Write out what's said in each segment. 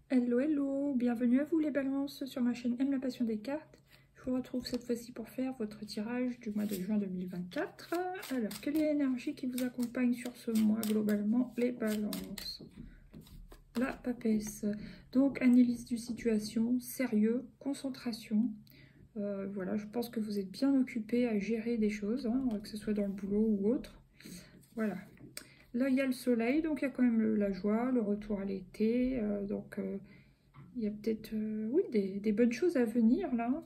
Hello, hello, bienvenue à vous les balances sur ma chaîne Aime la passion des cartes. Je vous retrouve cette fois-ci pour faire votre tirage du mois de juin 2024. Alors, quelle est l'énergie qui vous accompagne sur ce mois globalement, les balances? La papesse. Donc, analyse du situation, sérieux, concentration. Voilà, je pense que vous êtes bien occupé à gérer des choses, hein, que ce soit dans le boulot ou autre. Voilà. Là, il y a le soleil, donc il y a quand même la joie, le retour à l'été. Il y a peut-être oui, des bonnes choses à venir là.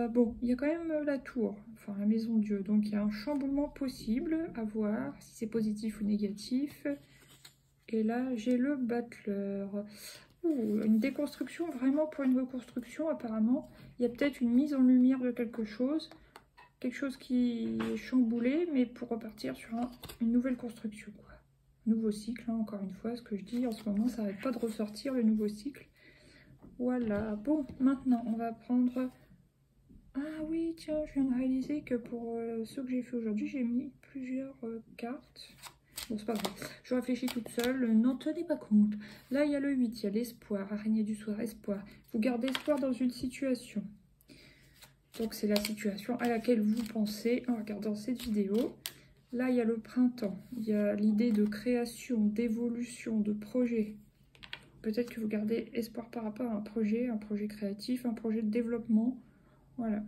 Bon, il y a quand même la tour, enfin la maison Dieu. Donc il y a un chamboulement possible à voir, si c'est positif ou négatif. Et là, j'ai le battleur. Ouh, une déconstruction vraiment pour une reconstruction apparemment. Il y a peut-être une mise en lumière de quelque chose qui est chamboulé, mais pour repartir sur une nouvelle construction, quoi. Nouveau cycle, hein, encore une fois, ce que je dis en ce moment, ça n'arrête pas de ressortir le nouveau cycle. Voilà, bon, maintenant on va prendre... Ah oui, tiens, je viens de réaliser que pour ceux que j'ai fait aujourd'hui, j'ai mis plusieurs cartes. Bon, c'est pas grave, je réfléchis toute seule, n'en tenez pas compte. Là, il y a le 8, il y a l'espoir, araignée du soir, espoir. Vous gardez espoir dans une situation. Donc c'est la situation à laquelle vous pensez en regardant cette vidéo. Là, il y a le printemps, il y a l'idée de création, d'évolution, de projet. Peut-être que vous gardez espoir par rapport à un projet créatif, un projet de développement. Voilà.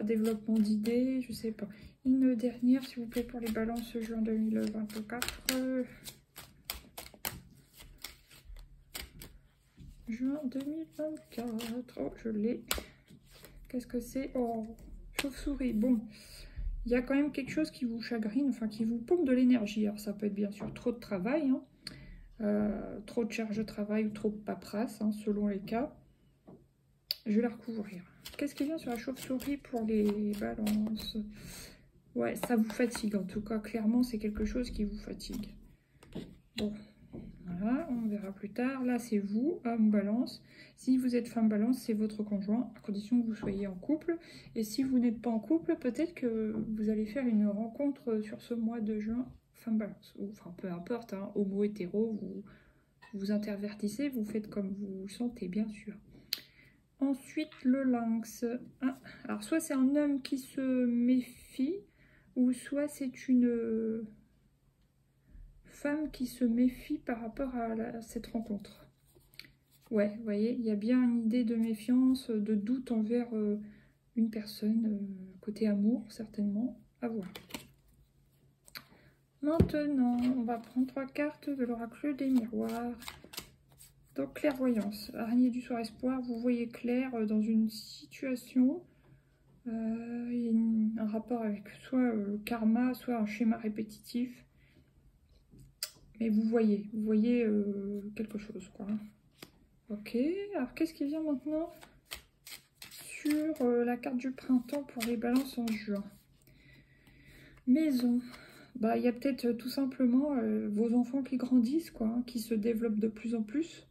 Développement d'idées, je sais pas. Une dernière, s'il vous plaît, pour les balances juin 2024. Juin 2024. Oh, je l'ai. Qu'est-ce que c'est? Oh, chauve-souris. Bon, il y a quand même quelque chose qui vous chagrine, enfin qui vous pompe de l'énergie. Alors ça peut être bien sûr trop de travail, hein. Trop de charge de travail ou trop de paperasse, hein, selon les cas. Je vais la recouvrir. Qu'est-ce qui vient sur la chauve-souris pour les balances? Ouais, ça vous fatigue en tout cas. Clairement, c'est quelque chose qui vous fatigue. Bon, voilà, on verra plus tard. Là, c'est vous, homme balance. Si vous êtes femme balance, c'est votre conjoint, à condition que vous soyez en couple. Et si vous n'êtes pas en couple, peut-être que vous allez faire une rencontre sur ce mois de juin, femme balance. Ou, enfin, peu importe, hein, homo, hétéro, vous intervertissez, vous faites comme vous le sentez, bien sûr. Ensuite, le lynx. Ah, alors, soit c'est un homme qui se méfie, ou soit c'est une femme qui se méfie par rapport à cette rencontre. Ouais, vous voyez, il y a bien une idée de méfiance, de doute envers une personne, côté amour, certainement, à voir. Maintenant, on va prendre 3 cartes de l'oracle des miroirs. Donc, clairvoyance, araignée du soir espoir, vous voyez clair dans une situation. Il y a un rapport avec soit le karma, soit un schéma répétitif. Mais vous voyez quelque chose, quoi. Ok, alors qu'est-ce qui vient maintenant sur la carte du printemps pour les balances en juin? Maison. Bah, il y a peut-être tout simplement vos enfants qui grandissent, quoi, hein, qui se développent de plus en plus.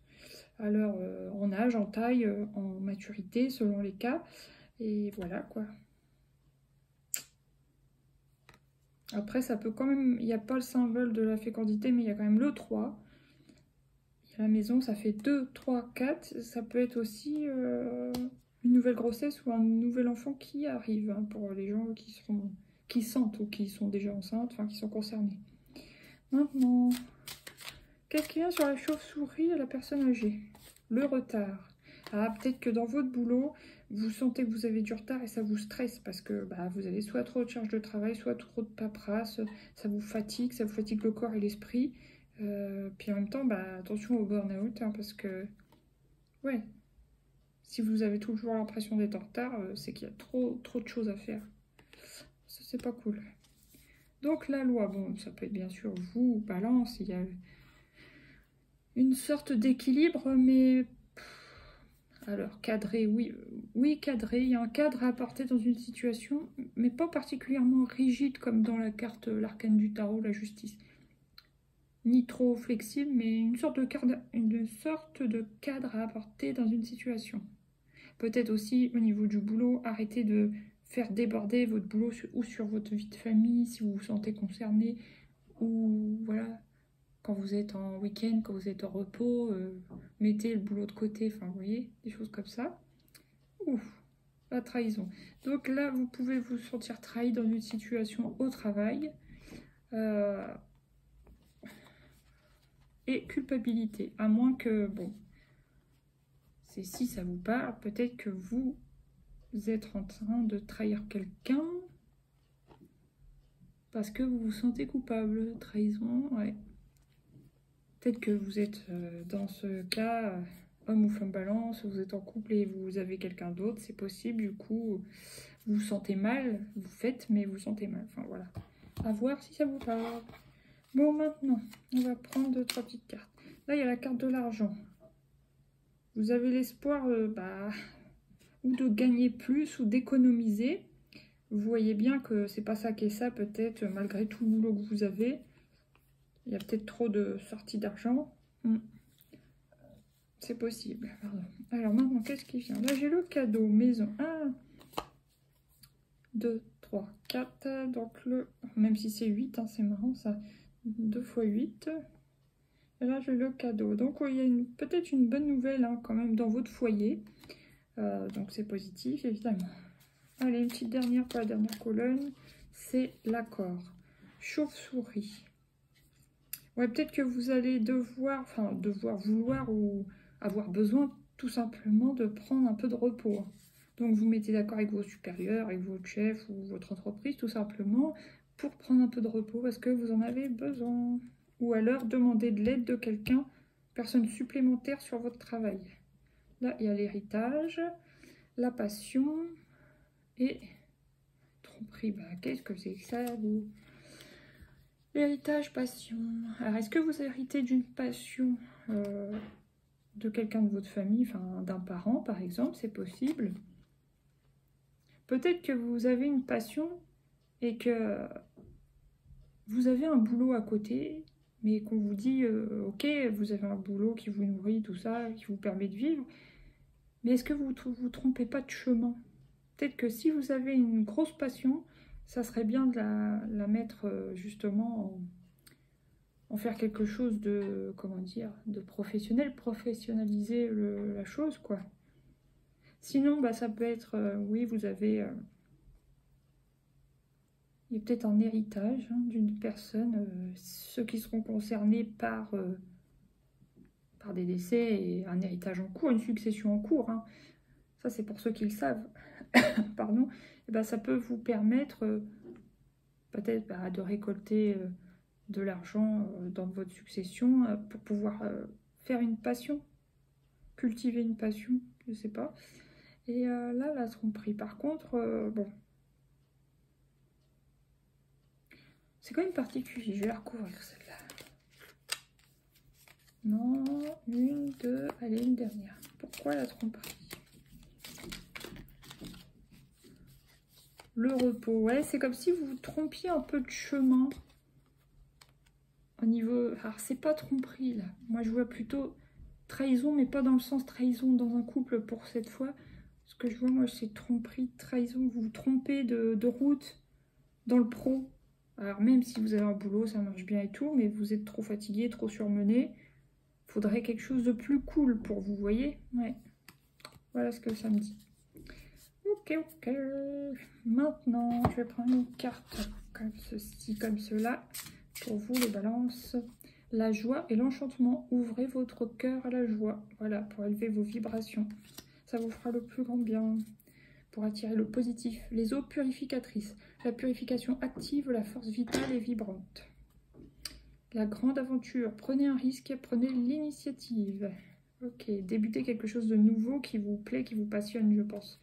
Alors, en âge, en taille, en maturité, selon les cas. Et voilà, quoi. Après, ça peut quand même... Il n'y a pas le symbole de la fécondité, mais il y a quand même le 3. Il y a la maison, ça fait 2, 3, 4. Ça peut être aussi une nouvelle grossesse ou un nouvel enfant qui arrive, hein, pour les gens qui sentent ou qui sont déjà enceintes, enfin qui sont concernés. Maintenant, qu'est-ce qui vient sur la chauve-souris et la personne âgée? Le retard. Ah, peut-être que dans votre boulot, vous sentez que vous avez du retard et ça vous stresse parce que bah, vous avez soit trop de charge de travail, soit trop de paperasse, ça vous fatigue le corps et l'esprit. Puis en même temps, bah, attention au burn-out, hein, parce que, ouais, si vous avez toujours l'impression d'être en retard, c'est qu'il y a trop de choses à faire. Ça, c'est pas cool. Donc la loi, bon, ça peut être bien sûr vous, balance, il y a une sorte d'équilibre, mais... Alors, cadré, oui, oui, cadré. Il y a un cadre à apporter dans une situation, mais pas particulièrement rigide comme dans la carte l'arcane du tarot, la justice. Ni trop flexible, mais une sorte de cadre à apporter dans une situation. Peut-être aussi au niveau du boulot, arrêtez de faire déborder votre boulot ou sur votre vie de famille si vous vous sentez concerné, ou voilà. quand vous êtes en week-end, quand vous êtes en repos, mettez le boulot de côté, enfin vous voyez, des choses comme ça. Ouf, la trahison. Donc là, vous pouvez vous sentir trahi dans une situation au travail. Et culpabilité, à moins que, bon, c'est si ça vous parle, peut-être que vous êtes en train de trahir quelqu'un parce que vous vous sentez coupable. Trahison, ouais. Peut-être que vous êtes dans ce cas, homme ou femme balance, vous êtes en couple et vous avez quelqu'un d'autre, c'est possible, du coup, vous vous sentez mal, vous faites, mais vous vous sentez mal. Enfin voilà, à voir si ça vous parle. Bon, maintenant, on va prendre 2-3 petites cartes. Là, il y a la carte de l'argent. Vous avez l'espoir ou de gagner plus ou d'économiser. Vous voyez bien que c'est pas ça qui est ça, peut-être, malgré tout le boulot que vous avez. Il y a peut-être trop de sorties d'argent. C'est possible. Pardon. Alors maintenant, qu'est-ce qui vient? Là, j'ai le cadeau maison. 1, 2, 3, 4. Donc, même si c'est 8, hein, c'est marrant ça. 2 x 8. Et là, j'ai le cadeau. Donc, il y a peut-être une bonne nouvelle hein, quand même dans votre foyer. Donc, c'est positif, évidemment. Allez, une petite dernière pour la dernière colonne. C'est l'accord. Chauve-souris. Ouais, peut-être que vous allez vouloir ou avoir besoin tout simplement de prendre un peu de repos. Donc vous mettez d'accord avec vos supérieurs, avec votre chef ou votre entreprise tout simplement pour prendre un peu de repos parce que vous en avez besoin. Ou alors demander de l'aide de quelqu'un, personne supplémentaire sur votre travail. Là, il y a l'héritage, la passion et tromperie. Bah, qu'est-ce que c'est que ça, vous? L'héritage, passion. Alors, est-ce que vous héritez d'une passion de quelqu'un de votre famille, enfin d'un parent par exemple, c'est possible. Peut-être que vous avez une passion et que vous avez un boulot à côté, mais qu'on vous dit, ok, vous avez un boulot qui vous nourrit, tout ça, qui vous permet de vivre, mais est-ce que vous vous trompez pas de chemin? Peut-être que si vous avez une grosse passion, ça serait bien de la mettre justement en faire quelque chose de, comment dire, de professionnel, professionnaliser la chose, quoi. Sinon, bah, ça peut être, oui, vous avez, il y a peut-être un héritage hein, d'une personne, ceux qui seront concernés par des décès et un héritage en cours, une succession en cours, hein. Ça c'est pour ceux qui le savent, pardon, et bah, ça peut vous permettre peut-être de récolter de l'argent dans votre succession pour pouvoir faire une passion, cultiver une passion, je sais pas. Et là, la tromperie, par contre, bon, c'est quand même particulier, je vais la recouvrir celle-là. Non, une, deux, allez, une dernière. Pourquoi la tromperie? Le repos, ouais, c'est comme si vous vous trompiez un peu de chemin. Au niveau, alors c'est pas tromperie là, moi je vois plutôt trahison, mais pas dans le sens trahison dans un couple pour cette fois. Ce que je vois moi c'est tromperie, trahison, vous vous trompez de route dans le pro. Alors même si vous avez un boulot, ça marche bien et tout, mais vous êtes trop fatigué, trop surmené. Faudrait quelque chose de plus cool pour vous, voyez? Ouais. Voilà ce que ça me dit. Ok, ok. Maintenant, je vais prendre une carte comme ceci, comme cela. Pour vous, les balances. La joie et l'enchantement. Ouvrez votre cœur à la joie. Voilà, pour élever vos vibrations. Ça vous fera le plus grand bien. Pour attirer le positif. Les eaux purificatrices. La purification active la force vitale et vibrante. La grande aventure. Prenez un risque, prenez l'initiative. Ok, débutez quelque chose de nouveau qui vous plaît, qui vous passionne, je pense.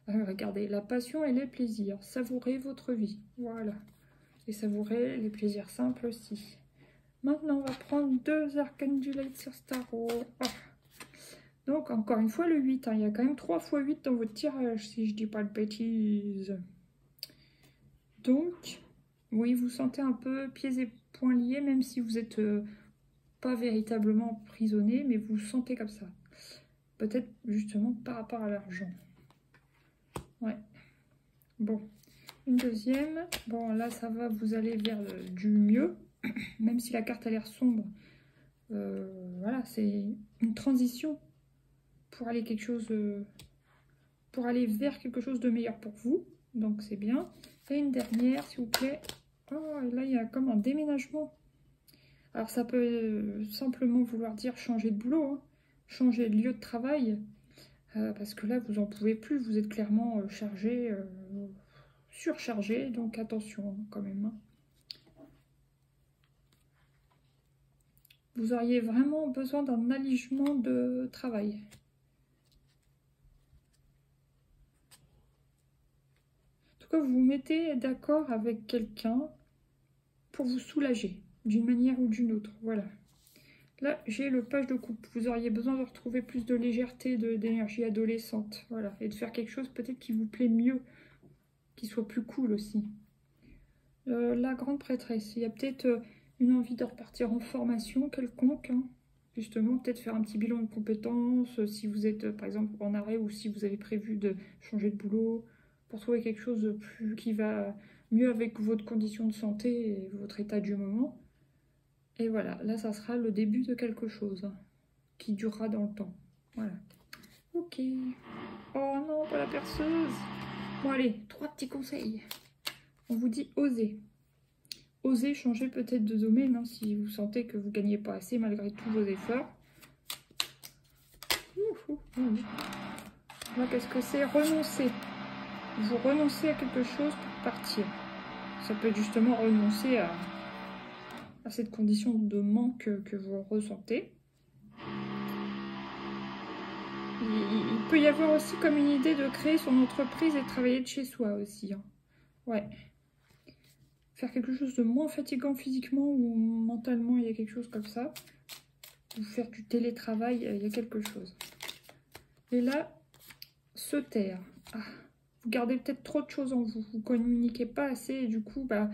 Regardez, la passion et les plaisirs. Savourez votre vie. Voilà. Et savourez les plaisirs simples aussi. Maintenant, on va prendre 2 Arcangulates sur Starro. Oh. Donc, encore une fois, le 8. Hein. Il y a quand même 3 x 8 dans votre tirage, si je dis pas de bêtises. Donc, oui, vous sentez un peu pieds et poings liés, même si vous n'êtes pas véritablement emprisonné, mais vous sentez comme ça. Peut-être justement par rapport à l'argent. Ouais. Bon. Une deuxième. Bon, là, ça va, vous allez vers du mieux. Même si la carte a l'air sombre, Voilà, c'est une transition pour aller pour aller vers quelque chose de meilleur pour vous. Donc c'est bien. Et une dernière, s'il vous plaît. Oh, et là, il y a comme un déménagement. Alors ça peut simplement vouloir dire changer de boulot, hein, changer de lieu de travail. Parce que là, vous n'en pouvez plus. Vous êtes clairement chargé, surchargé. Donc attention hein, quand même. Hein. Vous auriez vraiment besoin d'un allègement de travail. En tout cas, vous vous mettez d'accord avec quelqu'un pour vous soulager d'une manière ou d'une autre. Voilà. Là, j'ai le page de coupe. Vous auriez besoin de retrouver plus de légèreté, d'énergie adolescente. Voilà. Et de faire quelque chose peut-être qui vous plaît mieux, qui soit plus cool aussi. La grande prêtresse. Il y a peut-être une envie de repartir en formation quelconque. Hein. Justement, peut-être faire un petit bilan de compétences. Si vous êtes, par exemple, en arrêt ou si vous avez prévu de changer de boulot. Pour trouver quelque chose de plus qui va mieux avec votre condition de santé et votre état du moment. Et voilà, là, ça sera le début de quelque chose hein, qui durera dans le temps. Voilà. Ok. Oh non, pas la perceuse. Bon, allez, 3 petits conseils. On vous dit oser. Osez changer peut-être de domaine hein, si vous sentez que vous ne gagnez pas assez malgré tous vos efforts. Là, qu'est-ce que c'est? Renoncer. Vous renoncez à quelque chose pour partir. Ça peut être justement renoncer à cette condition de manque que vous ressentez. Il peut y avoir aussi comme une idée de créer son entreprise et de travailler de chez soi aussi. Hein. Ouais. Faire quelque chose de moins fatigant physiquement ou mentalement, il y a quelque chose comme ça. Ou faire du télétravail, il y a quelque chose. Et là, se taire. Ah, vous gardez peut-être trop de choses en vous. Vous ne communiquez pas assez et du coup, bah,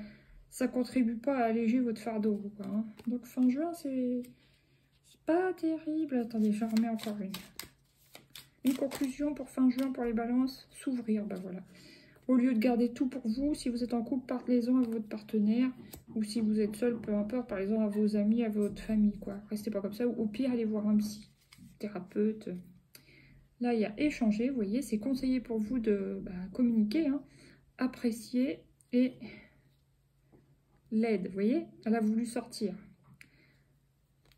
ça ne contribue pas à alléger votre fardeau. Quoi, hein. Donc fin juin, c'est pas terrible. Attendez, j'en remets encore une. Une conclusion pour fin juin pour les balances, s'ouvrir, bah voilà. Au lieu de garder tout pour vous, si vous êtes en couple, parlez-en à votre partenaire. Ou si vous êtes seul, peu importe, parlez-en à vos amis, à votre famille, quoi. Restez pas comme ça. Ou au pire, allez voir un psy, thérapeute. Là, il y a échanger, vous voyez, c'est conseillé pour vous de communiquer, hein, apprécier et l'aide, vous voyez. Elle a voulu sortir.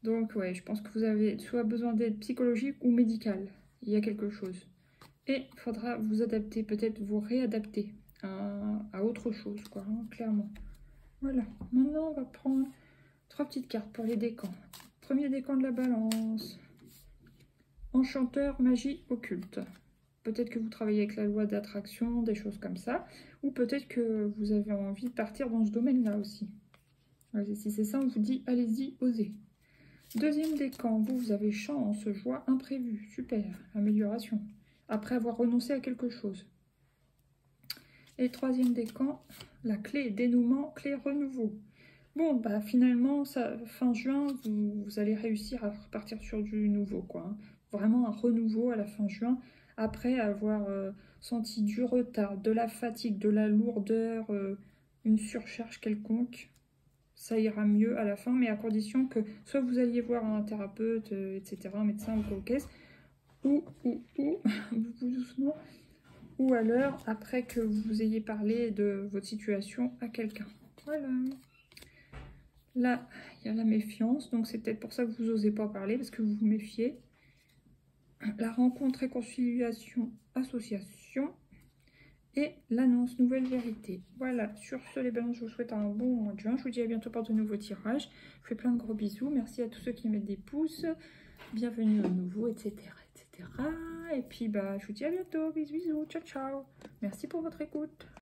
Donc, ouais, je pense que vous avez soit besoin d'aide psychologique ou médicale. Il y a quelque chose. Et il faudra vous adapter, peut-être vous réadapter à autre chose, quoi, hein, clairement. Voilà. Maintenant, on va prendre 3 petites cartes pour les décans. Premier décan de la balance. Enchanteur, magie, occulte. Peut-être que vous travaillez avec la loi d'attraction, des choses comme ça. Ou peut-être que vous avez envie de partir dans ce domaine-là aussi. Ouais, si c'est ça, on vous dit, allez-y, osez. Deuxième décan, vous avez chance, joie, imprévu. Super, amélioration. Après avoir renoncé à quelque chose. Et troisième décan, la clé dénouement, clé renouveau. Bon, bah finalement, ça, fin juin, vous allez réussir à repartir sur du nouveau, quoi. Hein. Vraiment un renouveau à la fin juin, après avoir senti du retard, de la fatigue, de la lourdeur, une surcharge quelconque. Ça ira mieux à la fin, mais à condition que soit vous alliez voir un thérapeute, etc., un médecin ou quoi caisse, ou doucement, ou alors après que vous ayez parlé de votre situation à quelqu'un. Voilà. Là, il y a la méfiance, donc c'est peut-être pour ça que vous n'osez pas parler, parce que vous vous méfiez. La rencontre, réconciliation, association. Et l'annonce, nouvelle vérité. Voilà, sur ce les balances, je vous souhaite un bon mois de juin. Je vous dis à bientôt pour de nouveaux tirages. Je vous fais plein de gros bisous. Merci à tous ceux qui mettent des pouces. Bienvenue au nouveau, etc. etc. Et puis, bah, je vous dis à bientôt. Bisous, bisous. Ciao, ciao. Merci pour votre écoute.